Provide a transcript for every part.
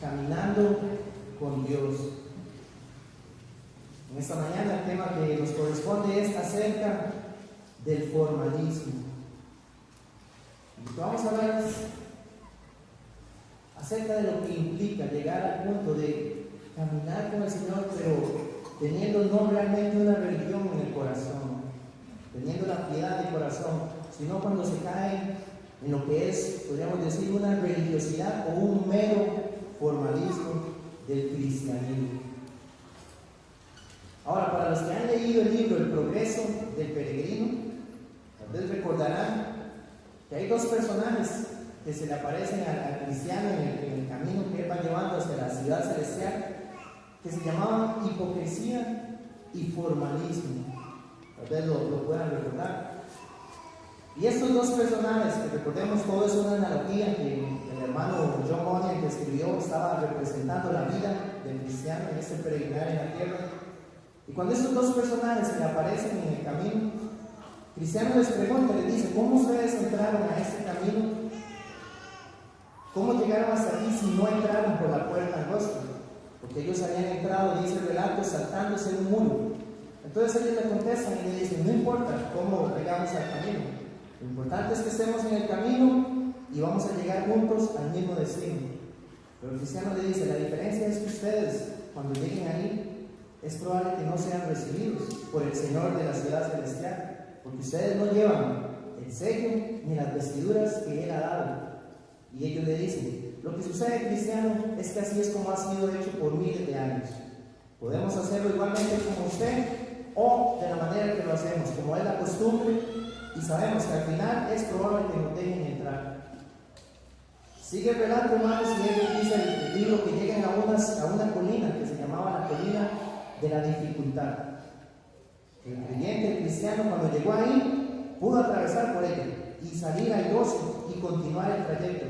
caminando con Dios. En esta mañana el tema que nos corresponde es acerca del formalismo. Lo que vamos a hablar es acerca de lo que implica llegar al punto de caminar con el Señor, pero teniendo no realmente una religión en el corazón, teniendo la piedad de corazón, sino cuando se cae en lo que es, podríamos decir, una religiosidad o un mero formalismo del cristianismo. Ahora, para los que han leído el libro El progreso del peregrino, tal vez recordarán que hay dos personajes que se le aparecen al cristiano en el camino que él va llevando hacia la ciudad celestial, que se llamaban hipocresía y formalismo. Tal vez lo puedan recordar. Y estos dos personajes, que recordemos, todo es una analogía que el hermano John Bunyan, que escribió, estaba representando la vida del cristiano en este peregrinar en la tierra. Y cuando estos dos personajes se le aparecen en el camino, Cristiano les pregunta, les dice: ¿cómo ustedes entraron a este camino? ¿Cómo llegaron hasta aquí si no entraron por la puerta angosta? Porque ellos habían entrado, dice el relato, saltándose un muro. Entonces ellos le contestan y le dicen: no importa cómo llegamos al camino, lo importante es que estemos en el camino y vamos a llegar juntos al mismo destino. Pero el cristiano le dice: la diferencia es que ustedes, cuando lleguen ahí, es probable que no sean recibidos por el Señor de la ciudad celestial, porque ustedes no llevan el sello ni las vestiduras que Él ha dado. Y ellos le dicen: lo que sucede, cristiano, es que así es como ha sido hecho por miles de años. Podemos hacerlo igualmente como usted, o de la manera que lo hacemos, como es la costumbre, y sabemos que al final es probable que nos dejen entrar. Sigue el relato, hermanos, y él dice el libro que llegan a una colina que se llamaba la colina de la dificultad. El creyente, el cristiano, cuando llegó ahí, pudo atravesar por ella y salir airoso y continuar el trayecto,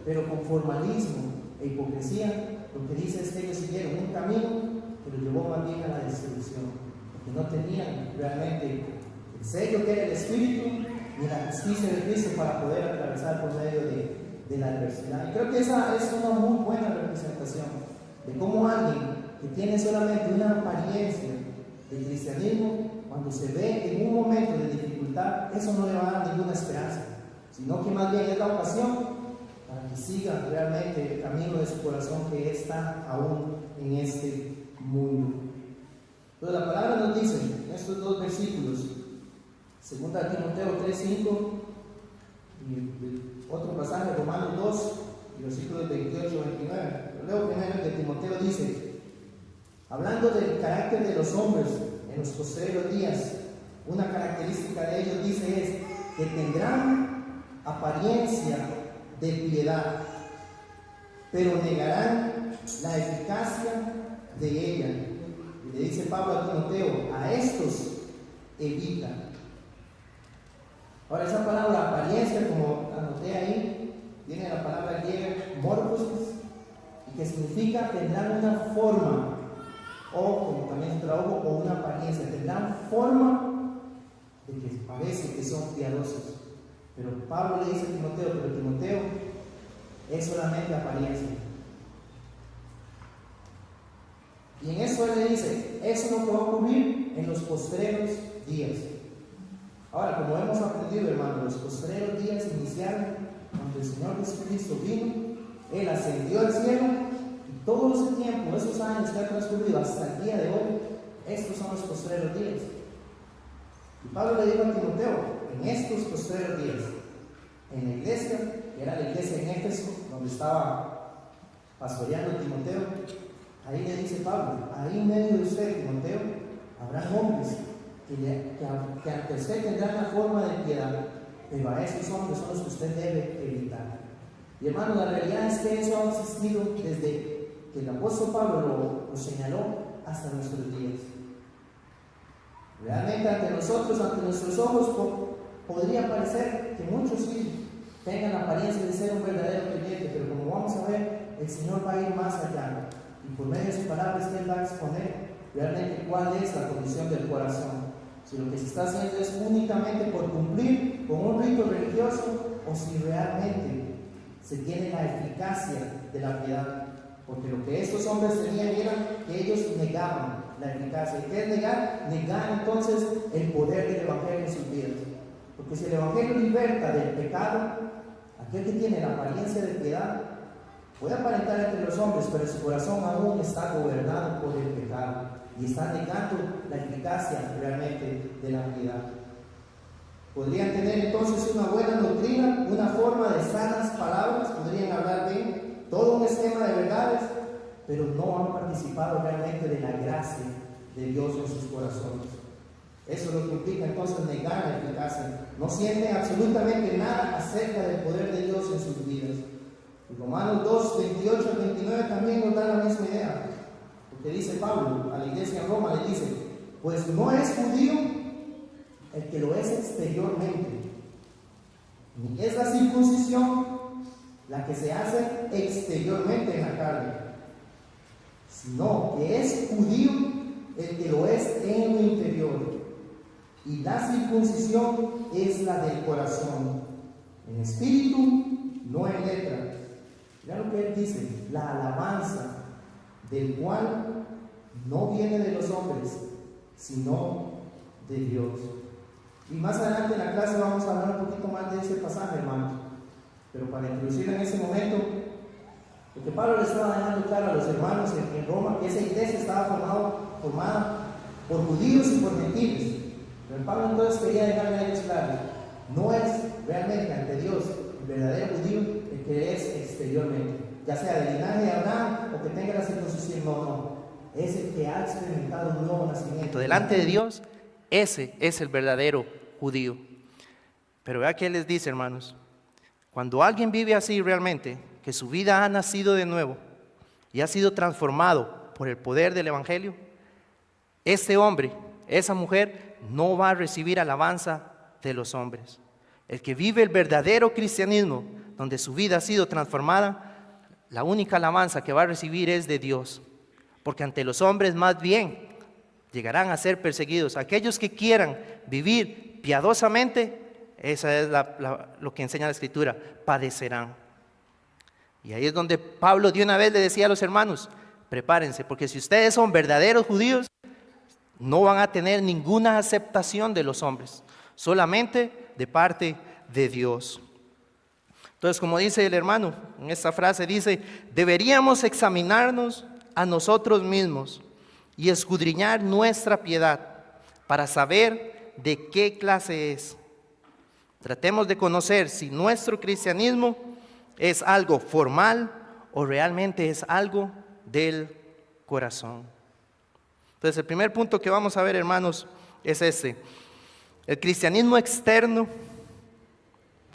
pero con formalismo e hipocresía. Lo que dice es que ellos siguieron un camino que los llevó más bien a la destrucción, porque no tenían realmente el sello que era el Espíritu ni la justicia de Cristo para poder atravesar por medio de la adversidad. Y creo que esa es una muy buena representación de cómo alguien que tiene solamente una apariencia de cristianismo, cuando se ve en un momento de dificultad, eso no le va a dar ninguna esperanza, sino que más bien es la ocasión para que siga realmente el camino de su corazón, que está aún en este mundo. Entonces la palabra nos dice en estos dos versículos, 2 Timoteo 3:5 y otro pasaje, Romanos 2, versículos 28-29. Leo primero el de Timoteo. Dice: hablando del carácter de los hombres en los posteriores días, una característica de ellos, dice, es que tendrán apariencia de piedad, pero negarán la eficacia de ella. Y le dice Pablo a Timoteo: a estos evita. Ahora, esa palabra apariencia, como anoté ahí, viene la palabra griega morphosis, y que significa tendrán una forma, o como también se tradujo, o una apariencia, tendrán forma de que parece que son piadosos. Pero Pablo le dice a Timoteo: pero Timoteo, es solamente apariencia. Y en eso él le dice: eso es lo que va a ocurrir en los postreros días. Ahora, como hemos aprendido, hermanos, los postreros días iniciaron cuando el Señor Jesucristo vino, Él ascendió al cielo, y todo ese tiempo, esos años que han transcurrido hasta el día de hoy, estos son los postreros días. Y Pablo le dijo a Timoteo: en estos postreros días, en la iglesia, que era la iglesia en Éfeso, donde estaba pastoreando Timoteo, ahí le dice Pablo: ahí en medio de usted, Timoteo, habrá hombres que ante usted tendrán la forma de piedad, pero a esos hombres son los que usted debe evitar. Y hermano, la realidad es que eso ha existido desde que el apóstol Pablo lo señaló hasta nuestros días. Realmente ante nosotros, ante nuestros ojos, podría parecer que muchos sí tengan la apariencia de ser un verdadero creyente, pero como vamos a ver, el Señor va a ir más allá, y por medio de sus palabras Él va a exponer realmente cuál es la condición del corazón. Si lo que se está haciendo es únicamente por cumplir con un rito religioso, o si realmente se tiene la eficacia de la piedad. Porque lo que estos hombres tenían era que ellos negaban la eficacia. ¿Y qué es negar? Negar entonces el poder del Evangelio en sus vidas. Porque si el Evangelio liberta del pecado, aquel que tiene la apariencia de piedad puede aparentar entre los hombres, pero su corazón aún está gobernado por el pecado y está negando la eficacia realmente de la piedad. Podrían tener entonces una buena doctrina, una forma de sanas palabras, podrían hablar bien, todo un esquema de verdades, pero no han participado realmente de la gracia de Dios en sus corazones. Eso es lo que implica entonces negar la eficacia. No sienten absolutamente nada acerca del poder de Dios en sus vidas. Y Romanos 2, 28 al 29 también nos da la misma idea. Porque dice Pablo a la iglesia en Roma, le dice: pues no es judío el que lo es exteriormente, ni es la circuncisión la que se hace exteriormente en la carne, sino que es judío el que lo es en lo interior. Y la circuncisión es la del corazón, en espíritu, no en letra. Mira lo que él dice: la alabanza del cual no viene de los hombres, sino de Dios. Y más adelante en la clase vamos a hablar un poquito más de ese pasaje, hermanos. Pero para introducir en ese momento, porque Pablo le estaba dejando claro a los hermanos en Roma que esa iglesia estaba formada por judíos y por gentiles. Pero Pablo entonces quería dejarle a ellos claro: no es realmente ante Dios el verdadero judío el que es exteriormente, ya sea del linaje de Abraham o que tenga la circuncisión. No, es el que ha experimentado un nuevo nacimiento delante de Dios. Ese es el verdadero judío. Pero vea que él les dice, hermanos, cuando alguien vive así realmente, que su vida ha nacido de nuevo y ha sido transformado por el poder del Evangelio, este hombre, esa mujer, no va a recibir alabanza de los hombres. El que vive el verdadero cristianismo, donde su vida ha sido transformada, la única alabanza que va a recibir es de Dios. Porque ante los hombres más bien llegarán a ser perseguidos. Aquellos que quieran vivir piadosamente, esa es lo que enseña la Escritura, padecerán. Y ahí es donde Pablo de una vez le decía a los hermanos: prepárense, porque si ustedes son verdaderos judíos, no van a tener ninguna aceptación de los hombres, solamente de parte de Dios. Entonces, como dice el hermano en esta frase, dice: deberíamos examinarnos a nosotros mismos y escudriñar nuestra piedad para saber de qué clase es. Tratemos de conocer si nuestro cristianismo es algo formal o realmente es algo del corazón. Entonces, el primer punto que vamos a ver, hermanos, es este: el cristianismo externo,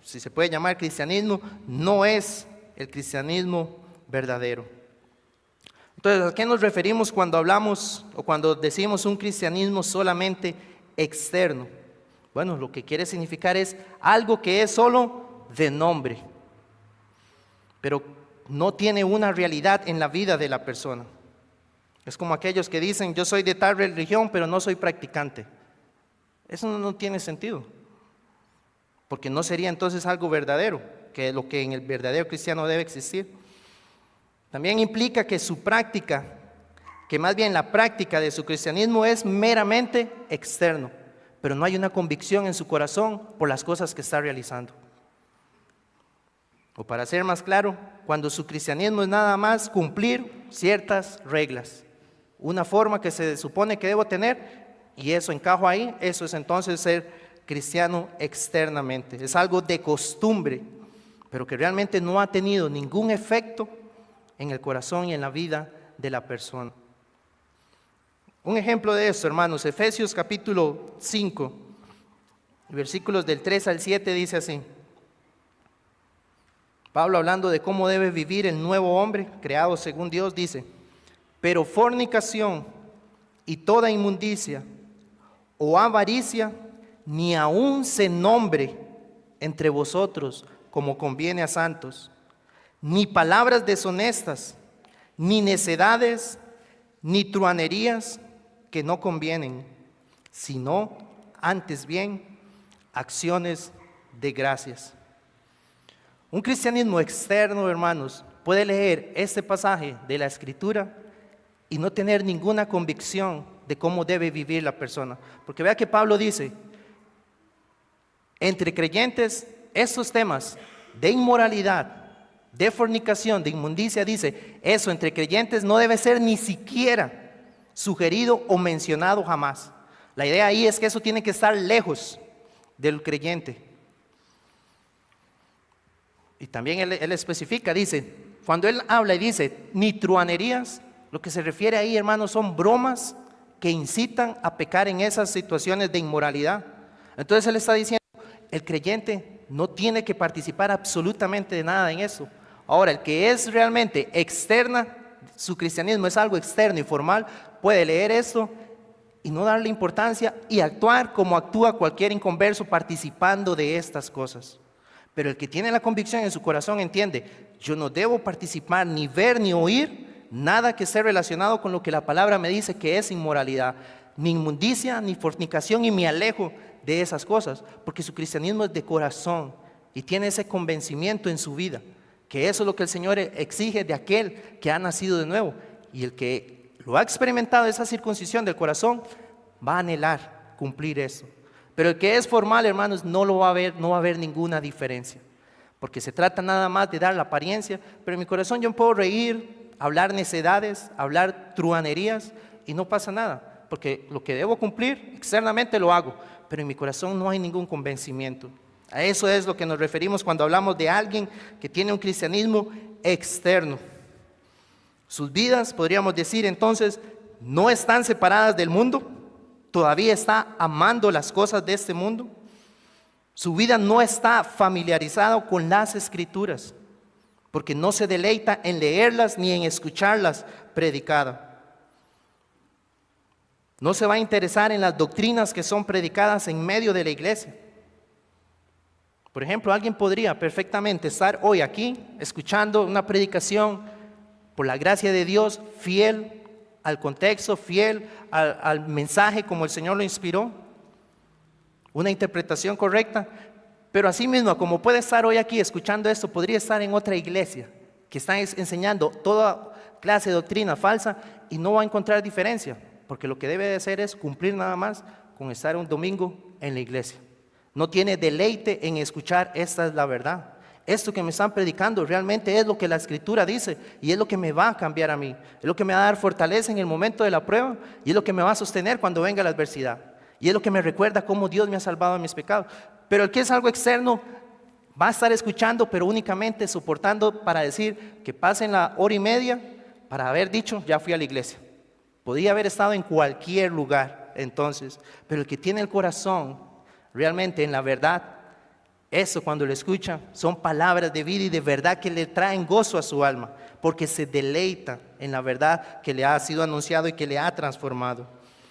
si se puede llamar cristianismo, no es el cristianismo verdadero. Entonces, ¿a qué nos referimos cuando hablamos o cuando decimos un cristianismo solamente externo? Bueno, lo que quiere significar es algo que es solo de nombre, pero no tiene una realidad en la vida de la persona. Es como aquellos que dicen: yo soy de tal religión, pero no soy practicante. Eso no tiene sentido, porque no sería entonces algo verdadero, que es lo que en el verdadero cristiano debe existir. También implica que su práctica, que más bien la práctica de su cristianismo es meramente externo, pero no hay una convicción en su corazón por las cosas que está realizando. O para ser más claro, cuando su cristianismo es nada más cumplir ciertas reglas, una forma que se supone que debo tener, y eso encajo ahí, eso es entonces ser cristiano externamente. Es algo de costumbre, pero que realmente no ha tenido ningún efecto en el corazón y en la vida de la persona. Un ejemplo de esto, hermanos, Efesios capítulo 5, versículos del 3 al 7 dice así. Pablo, hablando de cómo debe vivir el nuevo hombre creado según Dios, dice: pero fornicación y toda inmundicia o avaricia ni aun se nombre entre vosotros como conviene a santos, ni palabras deshonestas, ni necedades, ni truhanerías que no convienen, sino antes bien acciones de gracias. Un cristianismo externo, hermanos, puede leer este pasaje de la Escritura y no tener ninguna convicción de cómo debe vivir la persona. Porque vea que Pablo dice, entre creyentes, estos temas de inmoralidad, de fornicación, de inmundicia, dice, eso entre creyentes no debe ser ni siquiera sugerido o mencionado jamás. La idea ahí es que eso tiene que estar lejos del creyente. Y también él especifica, dice, cuando él habla y dice, ni truanerías, lo que se refiere ahí, hermanos, son bromas que incitan a pecar en esas situaciones de inmoralidad. Entonces él está diciendo, el creyente no tiene que participar absolutamente de nada en eso. Ahora, el que es realmente externa, su cristianismo es algo externo y formal, puede leer esto y no darle importancia y actuar como actúa cualquier inconverso participando de estas cosas. Pero el que tiene la convicción en su corazón entiende, yo no debo participar ni ver ni oír nada que esté relacionado con lo que la palabra me dice que es inmoralidad, ni inmundicia, ni fornicación, y me alejo de esas cosas, porque su cristianismo es de corazón y tiene ese convencimiento en su vida, que eso es lo que el Señor exige de aquel que ha nacido de nuevo, y el que lo ha experimentado, esa circuncisión del corazón, va a anhelar cumplir eso. Pero el que es formal, hermanos, no lo va a ver, no va a haber ninguna diferencia, porque se trata nada más de dar la apariencia, pero en mi corazón yo puedo reír, hablar necedades, hablar truanerías y no pasa nada, porque lo que debo cumplir externamente lo hago, pero en mi corazón no hay ningún convencimiento. A eso es lo que nos referimos cuando hablamos de alguien que tiene un cristianismo externo. Sus vidas, podríamos decir entonces, no están separadas del mundo, todavía está amando las cosas de este mundo. Su vida no está familiarizada con las Escrituras, porque no se deleita en leerlas ni en escucharlas predicadas. No se va a interesar en las doctrinas que son predicadas en medio de la iglesia. Por ejemplo, alguien podría perfectamente estar hoy aquí escuchando una predicación por la gracia de Dios, fiel al contexto, fiel al mensaje como el Señor lo inspiró, una interpretación correcta. Pero así mismo, como puede estar hoy aquí escuchando esto, podría estar en otra iglesia que está enseñando toda clase de doctrina falsa y no va a encontrar diferencia, porque lo que debe de hacer es cumplir nada más con estar un domingo en la iglesia. No tiene deleite en escuchar, esta es la verdad. Esto que me están predicando realmente es lo que la Escritura dice y es lo que me va a cambiar a mí, es lo que me va a dar fortaleza en el momento de la prueba y es lo que me va a sostener cuando venga la adversidad y es lo que me recuerda cómo Dios me ha salvado de mis pecados. Pero el que es algo externo va a estar escuchando, pero únicamente soportando para decir que pasen la hora y media para haber dicho, ya fui a la iglesia. Podía haber estado en cualquier lugar entonces, pero el que tiene el corazón realmente en la verdad, eso cuando lo escucha son palabras de vida y de verdad que le traen gozo a su alma, porque se deleita en la verdad que le ha sido anunciado y que le ha transformado.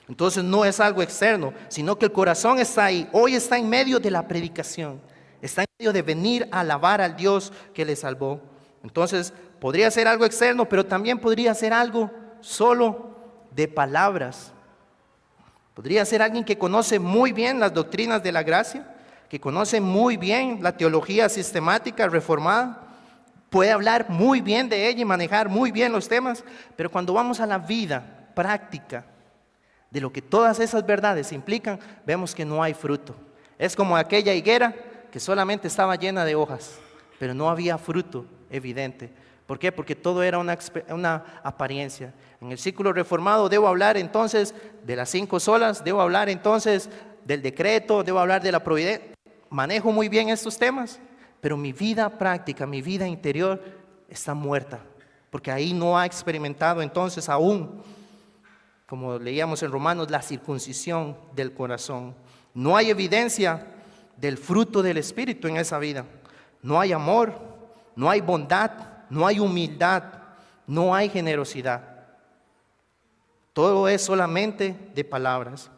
Entonces no es algo externo, sino que el corazón está ahí. Hoy está en medio de la predicación, está en medio de venir a alabar al Dios que le salvó. Entonces podría ser algo externo, pero también podría ser algo solo de palabras. Podría ser alguien que conoce muy bien las doctrinas de la gracia, que conoce muy bien la teología sistemática reformada, puede hablar muy bien de ella y manejar muy bien los temas, pero cuando vamos a la vida práctica, de lo que todas esas verdades implican, vemos que no hay fruto. Es como aquella higuera que solamente estaba llena de hojas, pero no había fruto evidente. ¿Por qué? Porque todo era una apariencia. En el círculo reformado debo hablar entonces de las 5 solas, debo hablar entonces del decreto, debo hablar de la providencia. Manejo muy bien estos temas, pero mi vida práctica, mi vida interior está muerta, porque ahí no ha experimentado entonces aún, como leíamos en Romanos, la circuncisión del corazón. No hay evidencia del fruto del Espíritu en esa vida. No hay amor, no hay bondad, no hay humildad, no hay generosidad. Todo es solamente de palabras.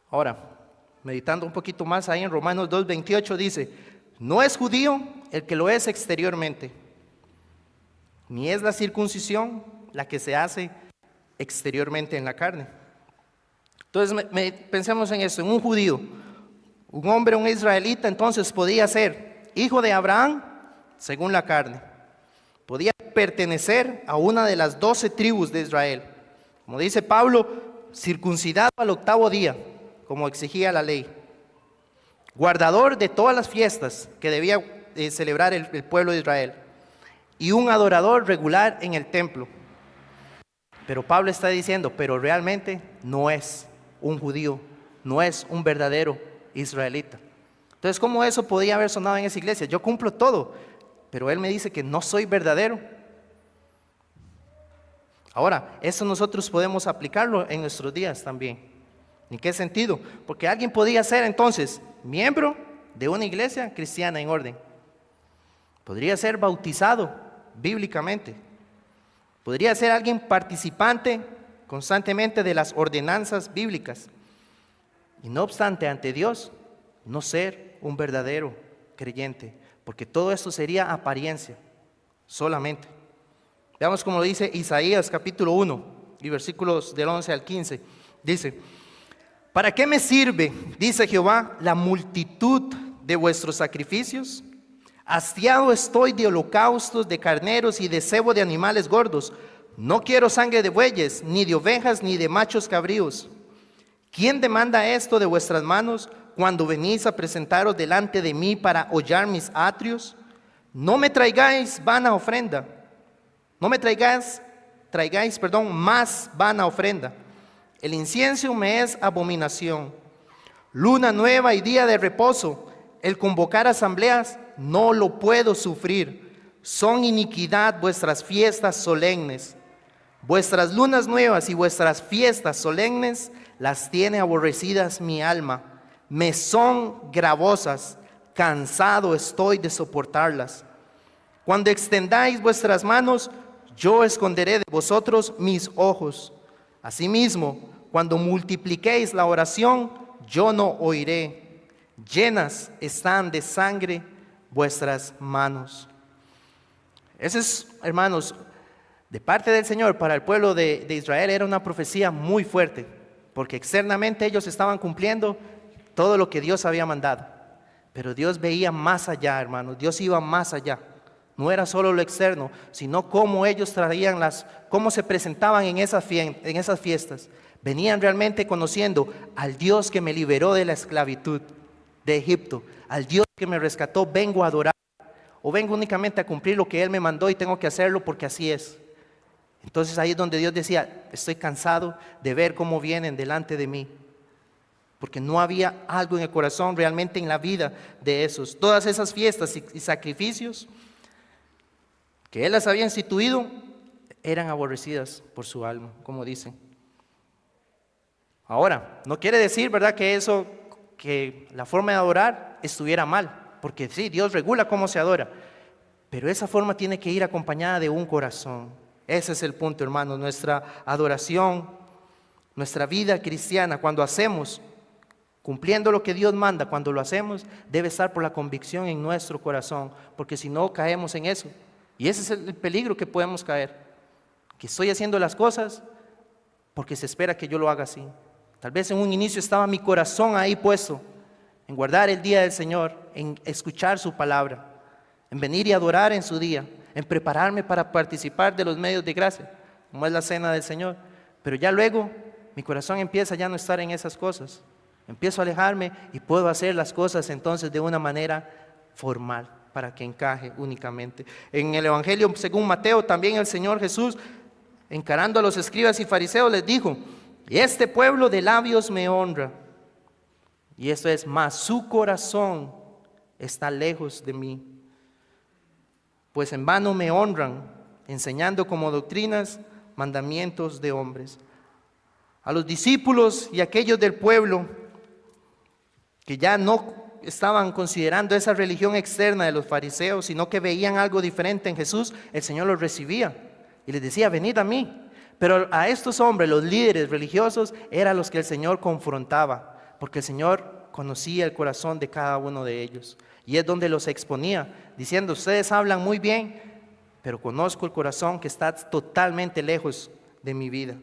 Ahora, meditando un poquito más ahí en Romanos 2:28 dice, no es judío el que lo es exteriormente, ni es la circuncisión la que se hace exteriormente en la carne. Entonces pensemos en esto, en un judío, un hombre, un israelita, entonces podía ser hijo de Abraham según la carne, Podía pertenecer a una de las 12 tribus de Israel. Como dice Pablo, circuncidado al 8º día, como exigía la ley. Guardador de todas las fiestas que debía celebrar el pueblo de Israel. Y un adorador regular en el templo. Pero Pablo está diciendo, pero realmente no es un judío, no es un verdadero israelita. Entonces, ¿cómo eso podía haber sonado en esa iglesia? Yo cumplo todo, pero él me dice que no soy verdadero. Ahora, eso nosotros podemos aplicarlo en nuestros días también. ¿En qué sentido? Porque alguien podía ser entonces miembro de una iglesia cristiana en orden. Podría ser bautizado bíblicamente. Podría ser alguien participante constantemente de las ordenanzas bíblicas. Y no obstante, ante Dios, no ser un verdadero creyente. Porque todo esto sería apariencia solamente. Veamos cómo lo dice Isaías capítulo 1 y versículos del 11 al 15. Dice: ¿para qué me sirve, dice Jehová, la multitud de vuestros sacrificios? Hastiado estoy de holocaustos, de carneros y de cebo de animales gordos. No quiero sangre de bueyes, ni de ovejas, ni de machos cabríos. ¿Quién demanda esto de vuestras manos cuando venís a presentaros delante de mí para hollar mis atrios? No me traigáis vana ofrenda. No me traigáis más vana ofrenda. El incienso me es abominación. Luna nueva y día de reposo, el convocar asambleas, no lo puedo sufrir. Son iniquidad vuestras fiestas solemnes. Vuestras lunas nuevas y vuestras fiestas solemnes las tiene aborrecidas mi alma. Me son gravosas, cansado estoy de soportarlas. Cuando extendáis vuestras manos, yo esconderé de vosotros mis ojos. Asimismo, cuando multipliquéis la oración, yo no oiré. Llenas están de sangre vuestras manos. Ese es, hermanos, de parte del Señor para el pueblo de Israel era una profecía muy fuerte, porque externamente ellos estaban cumpliendo todo lo que Dios había mandado. Pero Dios veía más allá, hermanos, Dios iba más allá. No era solo lo externo, sino cómo ellos traían cómo se presentaban en esas fiestas. Venían realmente conociendo al Dios que me liberó de la esclavitud de Egipto, al Dios que me rescató. Vengo a adorar, o vengo únicamente a cumplir lo que Él me mandó y tengo que hacerlo porque así es. Entonces ahí es donde Dios decía: estoy cansado de ver cómo vienen delante de mí, porque no había algo en el corazón realmente en la vida de esos. Todas esas fiestas y sacrificios que Él las había instituido eran aborrecidas por su alma, como dicen. Ahora, no quiere decir, ¿verdad?, que la forma de adorar estuviera mal, porque sí, Dios regula cómo se adora, pero esa forma tiene que ir acompañada de un corazón. Ese es el punto, hermanos. Nuestra adoración, nuestra vida cristiana, cuando hacemos, cumpliendo lo que Dios manda, cuando lo hacemos, debe estar por la convicción en nuestro corazón, porque si no caemos en eso. Y ese es el peligro que podemos caer, que estoy haciendo las cosas porque se espera que yo lo haga así. Tal vez en un inicio estaba mi corazón ahí puesto en guardar el día del Señor, en escuchar su palabra, en venir y adorar en su día, en prepararme para participar de los medios de gracia, como es la cena del Señor. Pero ya luego mi corazón empieza ya no estar en esas cosas. Empiezo a alejarme y puedo hacer las cosas entonces de una manera formal, para que encaje únicamente. En el Evangelio según Mateo, también el Señor Jesús, encarando a los escribas y fariseos, les dijo: este pueblo de labios me honra, y esto es, mas su corazón está lejos de mí. Pues en vano me honran, enseñando como doctrinas mandamientos de hombres. A los discípulos y aquellos del pueblo que ya no estaban considerando esa religión externa de los fariseos, sino que veían algo diferente en Jesús, el Señor los recibía y les decía: venid a mí. Pero a estos hombres, los líderes religiosos, eran los que el Señor confrontaba, porque el Señor conocía el corazón de cada uno de ellos, y es donde los exponía, diciendo: ustedes hablan muy bien, pero conozco el corazón que está totalmente lejos de mi vida.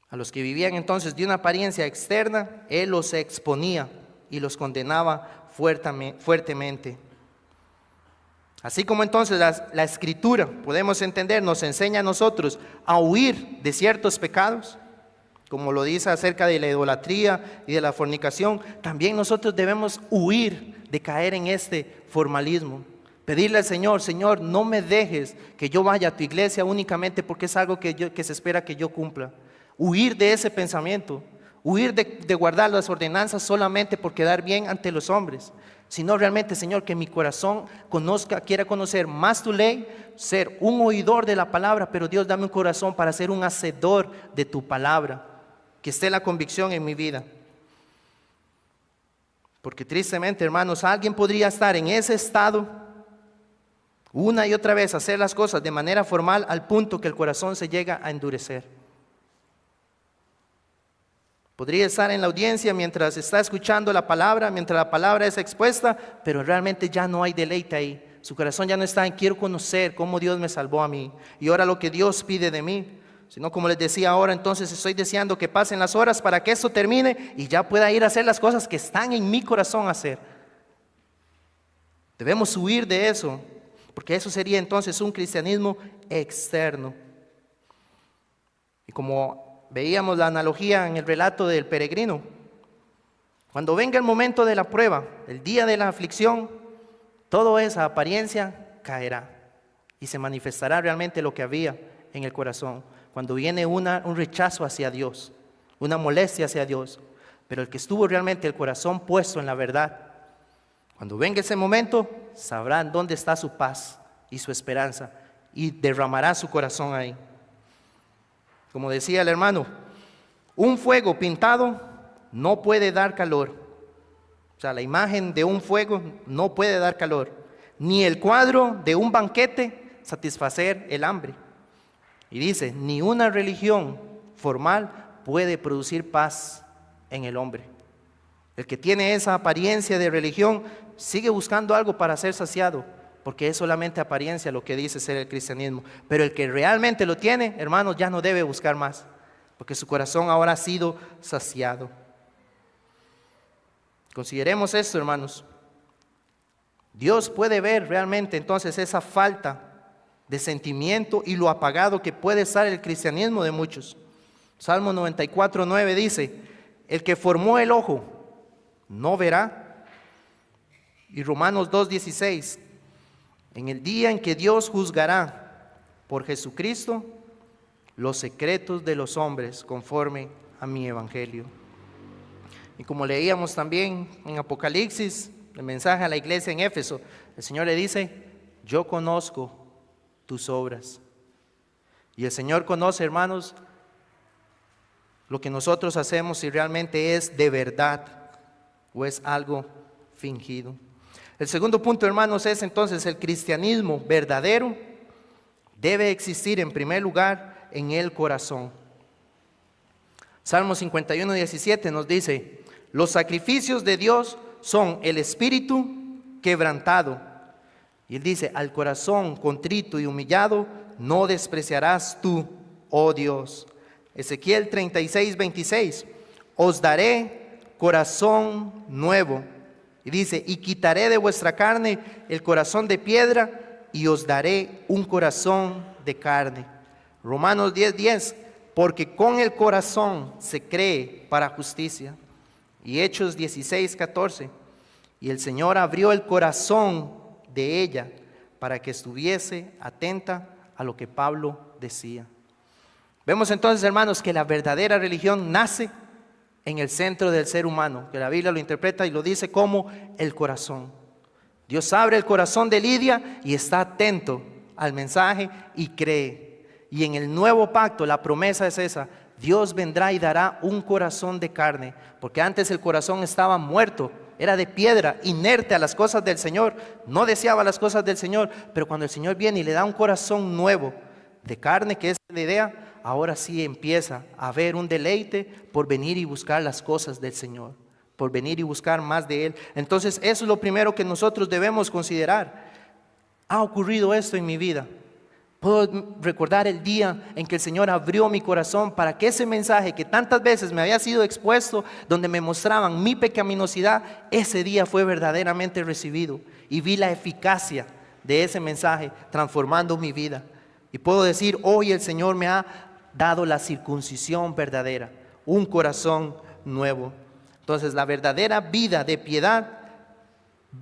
A los que vivían entonces de una apariencia externa, Él los exponía y los condenaba fuertemente. Así como entonces la Escritura, podemos entender, nos enseña a nosotros a huir de ciertos pecados, como lo dice acerca de la idolatría y de la fornicación, también nosotros debemos huir de caer en este formalismo. Pedirle al Señor, Señor, no me dejes que yo vaya a tu iglesia únicamente porque es algo que se espera que yo cumpla. Huir de ese pensamiento, huir de guardar las ordenanzas solamente por quedar bien ante los hombres, sino realmente, Señor, que mi corazón quiera conocer más tu ley, ser un oidor de la palabra, pero Dios, dame un corazón para ser un hacedor de tu palabra, que esté la convicción en mi vida. Porque tristemente, hermanos, alguien podría estar en ese estado una y otra vez, hacer las cosas de manera formal al punto que el corazón se llega a endurecer. Podría estar en la audiencia mientras está escuchando la palabra, mientras la palabra es expuesta, pero realmente ya no hay deleite ahí. Su corazón ya no está en quiero conocer cómo Dios me salvó a mí y ahora lo que Dios pide de mí. Sino como les decía ahora, entonces estoy deseando que pasen las horas para que esto termine y ya pueda ir a hacer las cosas que están en mi corazón hacer. Debemos huir de eso, porque eso sería entonces un cristianismo externo. Y como veíamos la analogía en el relato del peregrino, cuando venga el momento de la prueba, el día de la aflicción, toda esa apariencia caerá y se manifestará realmente lo que había en el corazón. Cuando viene un rechazo hacia Dios, una molestia hacia Dios, pero el que estuvo realmente el corazón puesto en la verdad, cuando venga ese momento, sabrán dónde está su paz y su esperanza y derramará su corazón ahí. Como decía el hermano, un fuego pintado no puede dar calor. O sea, la imagen de un fuego no puede dar calor, ni el cuadro de un banquete satisfacer el hambre. Y dice, ni una religión formal puede producir paz en el hombre. El que tiene esa apariencia de religión sigue buscando algo para ser saciado, porque es solamente apariencia lo que dice ser el cristianismo. Pero el que realmente lo tiene, hermanos, ya no debe buscar más, porque su corazón ahora ha sido saciado. Consideremos esto, hermanos. Dios puede ver realmente entonces esa falta de sentimiento y lo apagado que puede estar el cristianismo de muchos. Salmo 94:9 dice, el que formó el ojo no verá. Y Romanos 2:16, en el día en que Dios juzgará por Jesucristo los secretos de los hombres conforme a mi evangelio. Y como leíamos también en Apocalipsis, el mensaje a la iglesia en Éfeso, el Señor le dice, yo conozco tus obras. Y el Señor conoce, hermanos, lo que nosotros hacemos, si realmente es de verdad o es algo fingido. El segundo punto, hermanos, es entonces el cristianismo verdadero debe existir en primer lugar en el corazón. Salmo 51:17 nos dice, los sacrificios de Dios son el espíritu quebrantado. Y él dice, al corazón contrito y humillado no despreciarás tú, oh Dios. Ezequiel 36:26, os daré corazón nuevo. Y dice, y quitaré de vuestra carne el corazón de piedra y os daré un corazón de carne. Romanos 10:10, porque con el corazón se cree para justicia. Y Hechos 16:14, y el Señor abrió el corazón de ella para que estuviese atenta a lo que Pablo decía. Vemos entonces, hermanos, que la verdadera religión nace en el centro del ser humano, que la Biblia lo interpreta y lo dice como el corazón. Dios abre el corazón de Lidia y está atento al mensaje y cree. Y en el nuevo pacto la promesa es esa, Dios vendrá y dará un corazón de carne, porque antes el corazón estaba muerto, era de piedra, inerte a las cosas del Señor, no deseaba las cosas del Señor, pero cuando el Señor viene y le da un corazón nuevo, de carne, que es la idea, ahora sí empieza a haber un deleite por venir y buscar las cosas del Señor, por venir y buscar más de Él. Entonces eso es lo primero que nosotros debemos considerar. ¿Ha ocurrido esto en mi vida? Puedo recordar el día en que el Señor abrió mi corazón para que ese mensaje que tantas veces me había sido expuesto, donde me mostraban mi pecaminosidad, ese día fue verdaderamente recibido y vi la eficacia de ese mensaje, transformando mi vida. Y puedo decir, hoy el Señor me ha dado la circuncisión verdadera, un corazón nuevo. Entonces la verdadera vida de piedad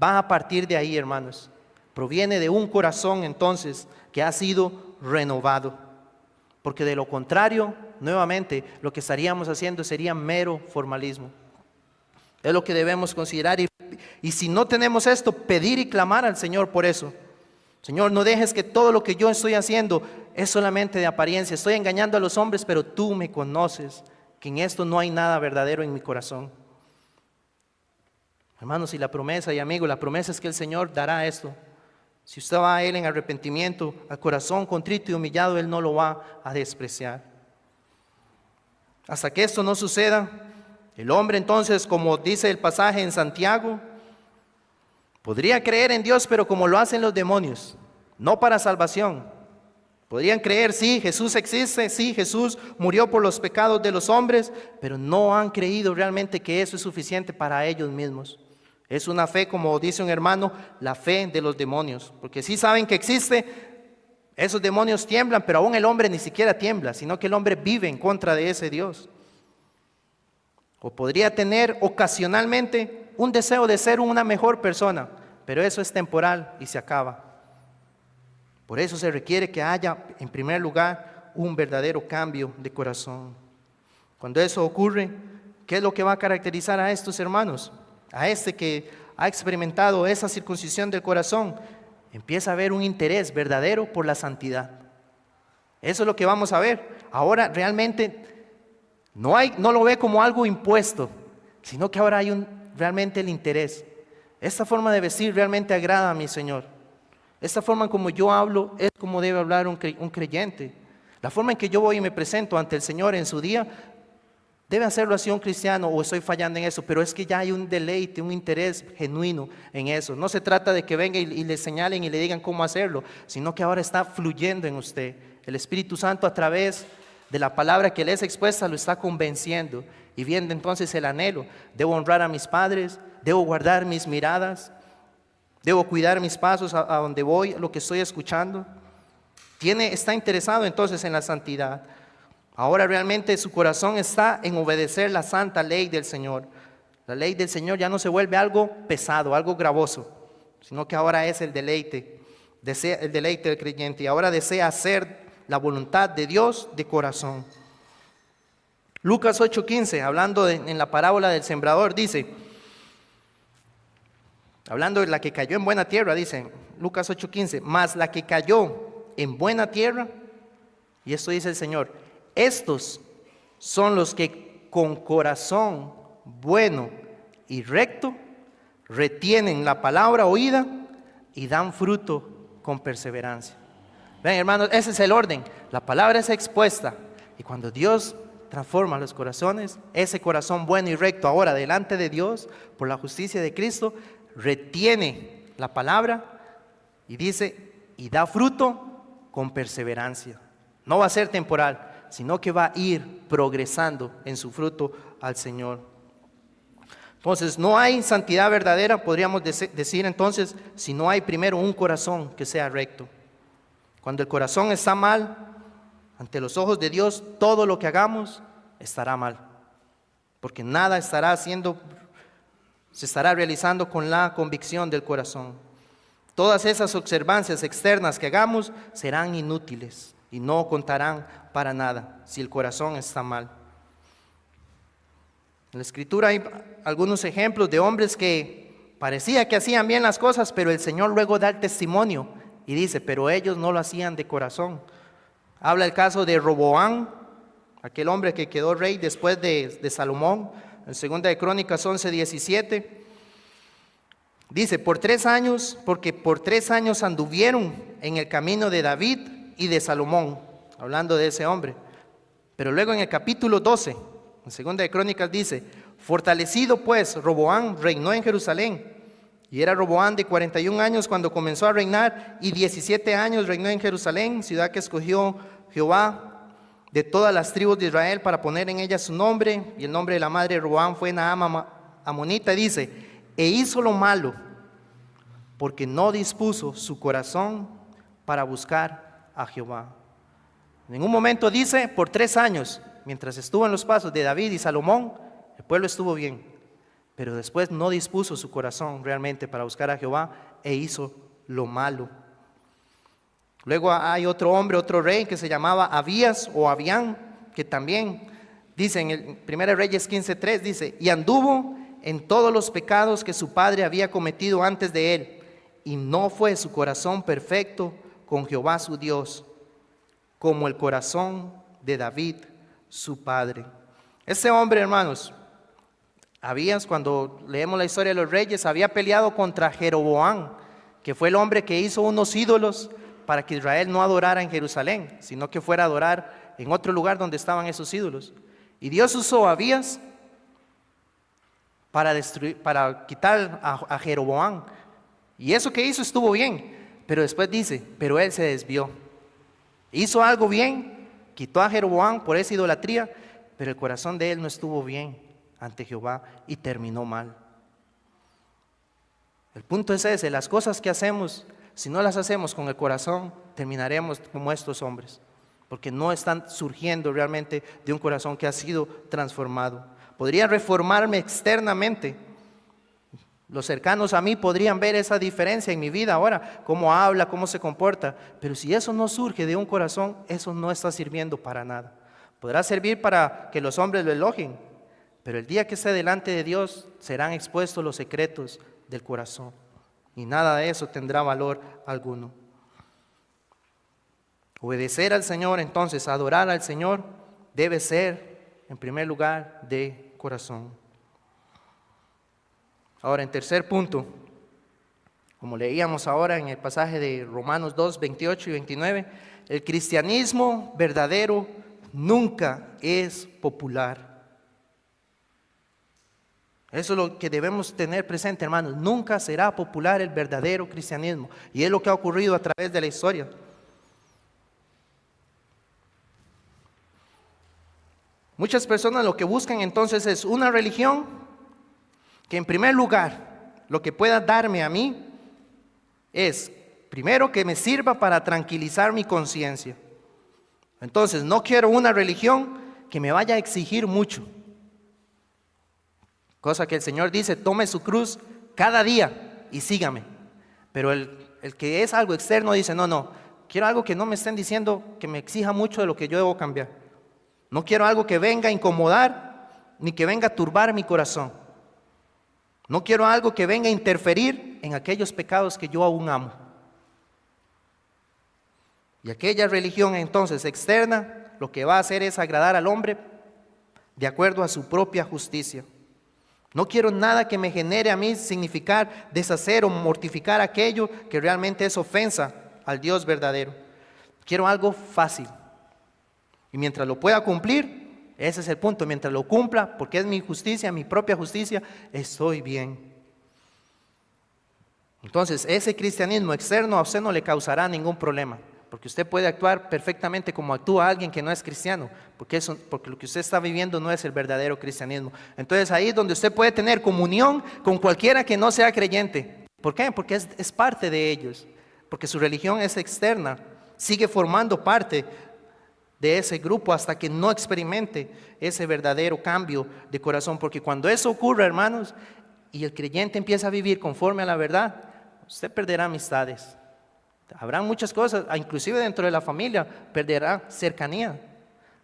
va a partir de ahí, hermanos. Proviene de un corazón entonces que ha sido renovado. Porque de lo contrario, nuevamente, lo que estaríamos haciendo sería mero formalismo. Es lo que debemos considerar y si no tenemos esto, pedir y clamar al Señor por eso. Señor, no dejes que todo lo que yo estoy haciendo es solamente de apariencia. Estoy engañando a los hombres, pero tú me conoces, que en esto no hay nada verdadero en mi corazón. Hermanos, y la promesa, y amigos, la promesa es que el Señor dará esto. Si usted va a Él en arrepentimiento, al corazón contrito y humillado, Él no lo va a despreciar. Hasta que esto no suceda, el hombre entonces, como dice el pasaje en Santiago, podría creer en Dios, pero como lo hacen los demonios, no para salvación. Podrían creer, sí, Jesús existe, sí, Jesús murió por los pecados de los hombres, pero no han creído realmente que eso es suficiente para ellos mismos. Es una fe, como dice un hermano, la fe de los demonios, porque sí saben que existe, esos demonios tiemblan, pero aún el hombre ni siquiera tiembla, sino que el hombre vive en contra de ese Dios. O podría tener ocasionalmente un deseo de ser una mejor persona, pero eso es temporal y se acaba. Por eso se requiere que haya, en primer lugar, un verdadero cambio de corazón. Cuando eso ocurre, ¿qué es lo que va a caracterizar a estos hermanos? A este que ha experimentado esa circuncisión del corazón, empieza a haber un interés verdadero por la santidad. Eso es lo que vamos a ver. Ahora realmente no lo ve como algo impuesto, sino que ahora hay realmente el interés. Esta forma de vestir realmente agrada a mi Señor. Esta forma como yo hablo es como debe hablar un creyente. La forma en que yo voy y me presento ante el Señor en su día, debe hacerlo así un cristiano, o estoy fallando en eso, pero es que ya hay un deleite, un interés genuino en eso. No se trata de que venga y le señalen y le digan cómo hacerlo, sino que ahora está fluyendo en usted. El Espíritu Santo, a través de la palabra que le es expuesta, lo está convenciendo y viendo entonces el anhelo. Debo honrar a mis padres, debo guardar mis miradas, debo cuidar mis pasos a donde voy, lo que estoy escuchando. Está interesado entonces en la santidad. Ahora realmente su corazón está en obedecer la santa ley del Señor. La ley del Señor ya no se vuelve algo pesado, algo gravoso, sino que ahora es el deleite del creyente. Y ahora desea hacer la voluntad de Dios de corazón. Lucas 8:15, hablando en la parábola del sembrador, dice, hablando de la que cayó en buena tierra, dice Lucas 8:15, mas la que cayó en buena tierra, y esto dice el Señor, estos son los que con corazón bueno y recto retienen la palabra oída y dan fruto con perseverancia. Ven, hermanos, ese es el orden. La palabra es expuesta y cuando Dios transforma los corazones, ese corazón bueno y recto ahora delante de Dios por la justicia de Cristo retiene la palabra y dice y da fruto con perseverancia. No va a ser temporal, sino que va a ir progresando en su fruto al Señor. Entonces, no hay santidad verdadera, podríamos decir entonces, si no hay primero un corazón que sea recto. Cuando el corazón está mal, ante los ojos de Dios, todo lo que hagamos estará mal, porque nada se estará realizando con la convicción del corazón. Todas esas observancias externas que hagamos serán inútiles y no contarán para nada si el corazón está mal. En la Escritura hay algunos ejemplos de hombres que parecía que hacían bien las cosas, pero el Señor luego da el testimonio y dice, pero ellos no lo hacían de corazón. Habla el caso de Roboam, aquel hombre que quedó rey después de Salomón, en 2 de Crónicas 11:17. Dice, porque por 3 años anduvieron en el camino de David y de Salomón, hablando de ese hombre. Pero luego en el capítulo 12, en 2 de Crónicas dice, fortalecido pues Roboam reinó en Jerusalén, y era Roboam de 41 años cuando comenzó a reinar, y 17 años reinó en Jerusalén, ciudad que escogió Jehová de todas las tribus de Israel para poner en ella su nombre, y el nombre de la madre de Roboam fue Naama Amonita. Dice, e hizo lo malo, porque no dispuso su corazón para buscar a Jehová. En un momento dice, por 3 años, mientras estuvo en los pasos de David y Salomón, el pueblo estuvo bien, pero después no dispuso su corazón realmente para buscar a Jehová e hizo lo malo. Luego hay otro hombre, otro rey que se llamaba Abías o Abián, que también dice en el 1 Reyes 15:3, dice, y anduvo en todos los pecados que su padre había cometido antes de él, y no fue su corazón perfecto con Jehová su Dios, como el corazón de David su padre. Este hombre, hermanos, Abías, cuando leemos la historia de los reyes, había peleado contra Jeroboam, que fue el hombre que hizo unos ídolos para que Israel no adorara en Jerusalén, sino que fuera a adorar en otro lugar donde estaban esos ídolos. Y Dios usó a Abías para quitar a Jeroboam. Y eso que hizo estuvo bien, pero después dice, pero él se desvió. Hizo algo bien, quitó a Jeroboam por esa idolatría, pero el corazón de él no estuvo bien ante Jehová y terminó mal. El punto es ese, las cosas que hacemos, si no las hacemos con el corazón, terminaremos como estos hombres, porque no están surgiendo realmente de un corazón que ha sido transformado. Podría reformarme externamente. Los cercanos a mí podrían ver esa diferencia en mi vida ahora, cómo habla, cómo se comporta, pero si eso no surge de un corazón, eso no está sirviendo para nada. Podrá servir para que los hombres lo elogien, pero el día que esté delante de Dios serán expuestos los secretos del corazón y nada de eso tendrá valor alguno. Obedecer al Señor, entonces, adorar al Señor, debe ser, en primer lugar, de corazón. Ahora, en tercer punto, como leíamos ahora en el pasaje de Romanos 2, 28 y 29, el cristianismo verdadero nunca es popular. Eso es lo que debemos tener presente, hermanos. Nunca será popular el verdadero cristianismo. Y es lo que ha ocurrido a través de la historia. Muchas personas lo que buscan entonces es una religión que en primer lugar lo que pueda darme a mí es, primero, que me sirva para tranquilizar mi conciencia. Entonces no quiero una religión que me vaya a exigir mucho. Cosa que el Señor dice, tome su cruz cada día y sígame. Pero el que es algo externo dice, no, quiero algo que no me estén diciendo que me exija mucho de lo que yo debo cambiar. No quiero algo que venga a incomodar ni que venga a turbar mi corazón. No quiero algo que venga a interferir en aquellos pecados que yo aún amo. Y aquella religión entonces externa lo que va a hacer es agradar al hombre de acuerdo a su propia justicia. No quiero nada que me genere a mí significar deshacer o mortificar aquello que realmente es ofensa al Dios verdadero. Quiero algo fácil. Y mientras lo pueda cumplir, ese es el punto, mientras lo cumpla, porque es mi justicia, mi propia justicia, estoy bien. Entonces, ese cristianismo externo a usted no le causará ningún problema, porque usted puede actuar perfectamente como actúa alguien que no es cristiano, porque lo que usted está viviendo no es el verdadero cristianismo. Entonces, ahí es donde usted puede tener comunión con cualquiera que no sea creyente. ¿Por qué? Porque es parte de ellos, porque su religión es externa, sigue formando parte de ese grupo hasta que no experimente ese verdadero cambio de corazón, porque cuando eso ocurra, hermanos, y el creyente empieza a vivir conforme a la verdad, usted perderá amistades, habrá muchas cosas, inclusive dentro de la familia, perderá cercanía.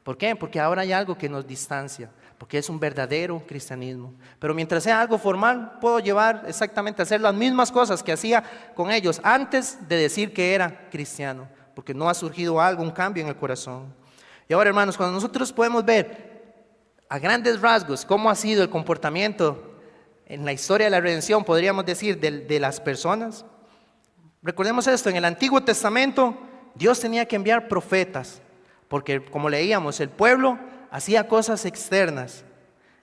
¿Por qué? Porque ahora hay algo que nos distancia, porque es un verdadero cristianismo. Pero mientras sea algo formal, puedo llevar exactamente a hacer las mismas cosas que hacía con ellos antes de decir que era cristiano, porque no ha surgido algo, un cambio en el corazón. Y ahora, hermanos, cuando nosotros podemos ver a grandes rasgos cómo ha sido el comportamiento en la historia de la redención, podríamos decir, de las personas. Recordemos esto, en el Antiguo Testamento Dios tenía que enviar profetas, porque como leíamos, el pueblo hacía cosas externas.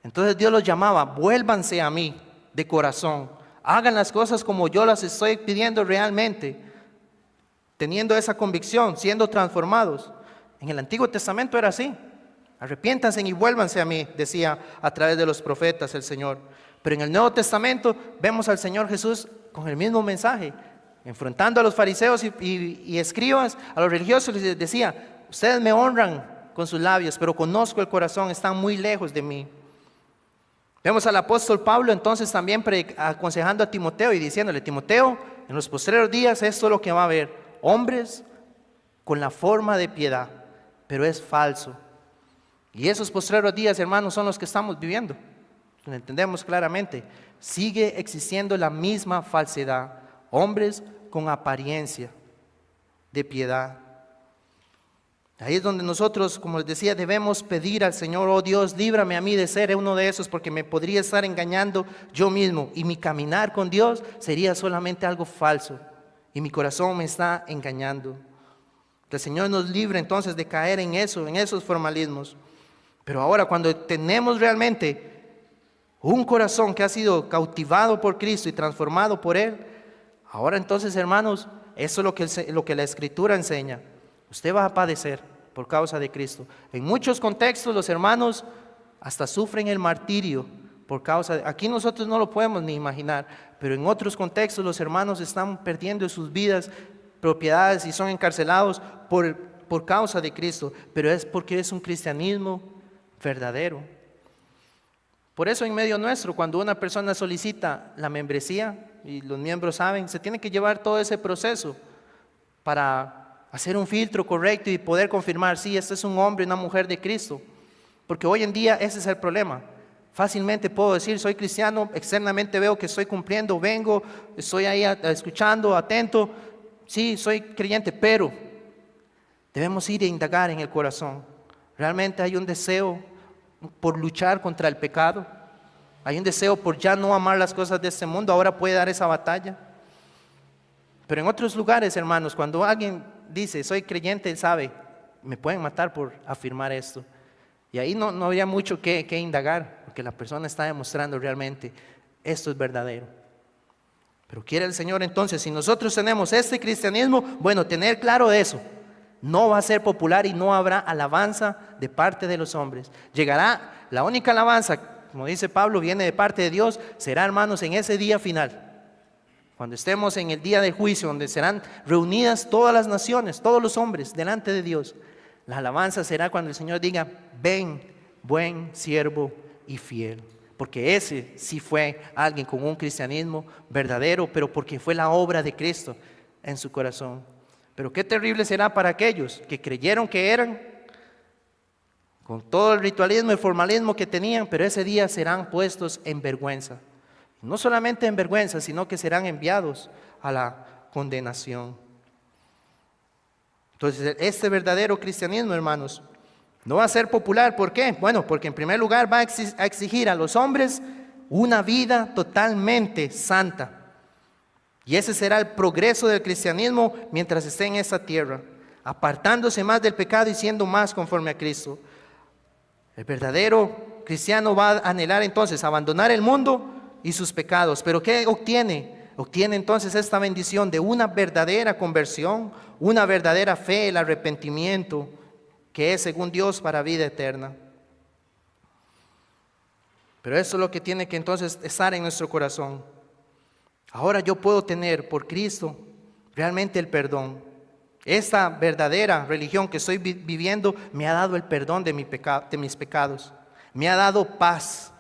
Entonces Dios los llamaba, vuélvanse a mí de corazón, hagan las cosas como yo las estoy pidiendo realmente, teniendo esa convicción, siendo transformados. En el Antiguo Testamento era así. Arrepiéntanse y vuélvanse a mí, decía a través de los profetas el Señor. Pero en el Nuevo Testamento vemos al Señor Jesús con el mismo mensaje, enfrentando a los fariseos y escribas, a los religiosos, les decía: ustedes me honran con sus labios, pero conozco el corazón, están muy lejos de mí. Vemos al apóstol Pablo entonces también aconsejando a Timoteo y diciéndole: Timoteo, en los postreros días esto es lo que va a haber: hombres con la forma de piedad, pero es falso. Y esos postreros días, hermanos, son los que estamos viviendo. Lo entendemos claramente. Sigue existiendo la misma falsedad. Hombres con apariencia de piedad. Ahí es donde nosotros, como les decía, debemos pedir al Señor: oh Dios, líbrame a mí de ser uno de esos, porque me podría estar engañando yo mismo, y mi caminar con Dios sería solamente algo falso, y mi corazón me está engañando. Que el Señor nos libre entonces de caer en eso, en esos formalismos. Pero ahora, cuando tenemos realmente un corazón que ha sido cautivado por Cristo y transformado por Él, ahora entonces, hermanos, eso es lo que la Escritura enseña. Usted va a padecer por causa de Cristo. En muchos contextos los hermanos hasta sufren el martirio por causa de... Aquí nosotros no lo podemos ni imaginar, pero en otros contextos los hermanos están perdiendo sus vidas, propiedades, y son encarcelados por causa de Cristo. Pero es porque es un cristianismo verdadero. Por eso en medio nuestro, cuando una persona solicita la membresía, y los miembros saben, se tiene que llevar todo ese proceso para hacer un filtro correcto y poder confirmar: sí, este es un hombre y una mujer de Cristo. Porque hoy en día ese es el problema. Fácilmente puedo decir: soy cristiano, externamente veo que estoy cumpliendo, vengo, estoy ahí escuchando, atento, sí, soy creyente, pero debemos ir a indagar en el corazón. ¿Realmente hay un deseo por luchar contra el pecado? ¿Hay un deseo por ya no amar las cosas de este mundo? ¿Ahora puede dar esa batalla? Pero en otros lugares, hermanos, cuando alguien dice: soy creyente, él sabe, me pueden matar por afirmar esto. Y ahí no habría mucho que indagar, porque la persona está demostrando realmente: esto es verdadero. Pero quiere el Señor entonces, si nosotros tenemos este cristianismo, bueno, tener claro eso: no va a ser popular y no habrá alabanza de parte de los hombres. Llegará la única alabanza, como dice Pablo, viene de parte de Dios. Será, hermanos, en ese día final, cuando estemos en el día del juicio, donde serán reunidas todas las naciones, todos los hombres delante de Dios. La alabanza será cuando el Señor diga: ven, buen siervo y fiel. Porque ese sí fue alguien con un cristianismo verdadero, pero porque fue la obra de Cristo en su corazón. Pero qué terrible será para aquellos que creyeron que eran, con todo el ritualismo y formalismo que tenían, pero ese día serán puestos en vergüenza. No solamente en vergüenza, sino que serán enviados a la condenación. Entonces, este verdadero cristianismo, hermanos, no va a ser popular. ¿Por qué? Bueno, porque en primer lugar va a exigir a los hombres una vida totalmente santa. Y ese será el progreso del cristianismo mientras esté en esta tierra, apartándose más del pecado y siendo más conforme a Cristo. El verdadero cristiano va a anhelar entonces abandonar el mundo y sus pecados. ¿Pero qué obtiene? Obtiene entonces esta bendición de una verdadera conversión, una verdadera fe, el arrepentimiento, que es según Dios para vida eterna. Pero eso es lo que tiene que entonces estar en nuestro corazón. Ahora yo puedo tener por Cristo realmente el perdón. Esta verdadera religión que estoy viviendo me ha dado el perdón de mis pecados. Me ha dado paz,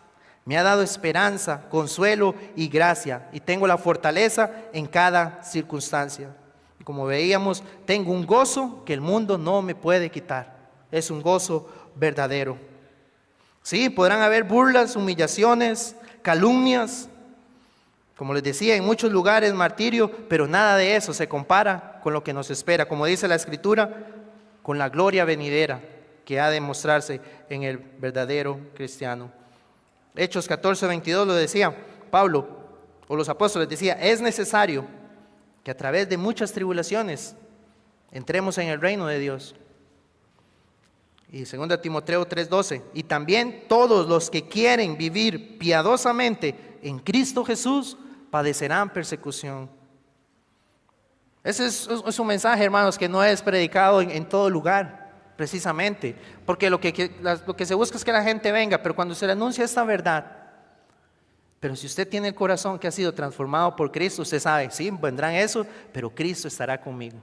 me ha dado esperanza, consuelo y gracia. Y tengo la fortaleza en cada circunstancia. Y como veíamos, tengo un gozo que el mundo no me puede quitar. Es un gozo verdadero. Sí, podrán haber burlas, humillaciones, calumnias. Como les decía, en muchos lugares martirio, pero nada de eso se compara con lo que nos espera, como dice la Escritura, con la gloria venidera que ha de mostrarse en el verdadero cristiano. Hechos 14:22 lo decía Pablo, o los apóstoles decía: es necesario que a través de muchas tribulaciones entremos en el reino de Dios. Y 2 Timoteo 3:12, y también todos los que quieren vivir piadosamente en Cristo Jesús padecerán persecución. Ese es un mensaje, hermanos, que no es predicado en todo lugar, precisamente, porque lo que se busca es que la gente venga, pero cuando se le anuncia esta verdad, Pero si usted tiene el corazón que ha sido transformado por Cristo, usted sabe, sí, vendrán eso, pero Cristo estará conmigo.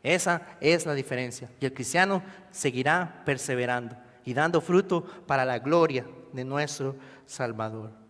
Esa es la diferencia. Y el cristiano seguirá perseverando y dando fruto para la gloria de nuestro Salvador.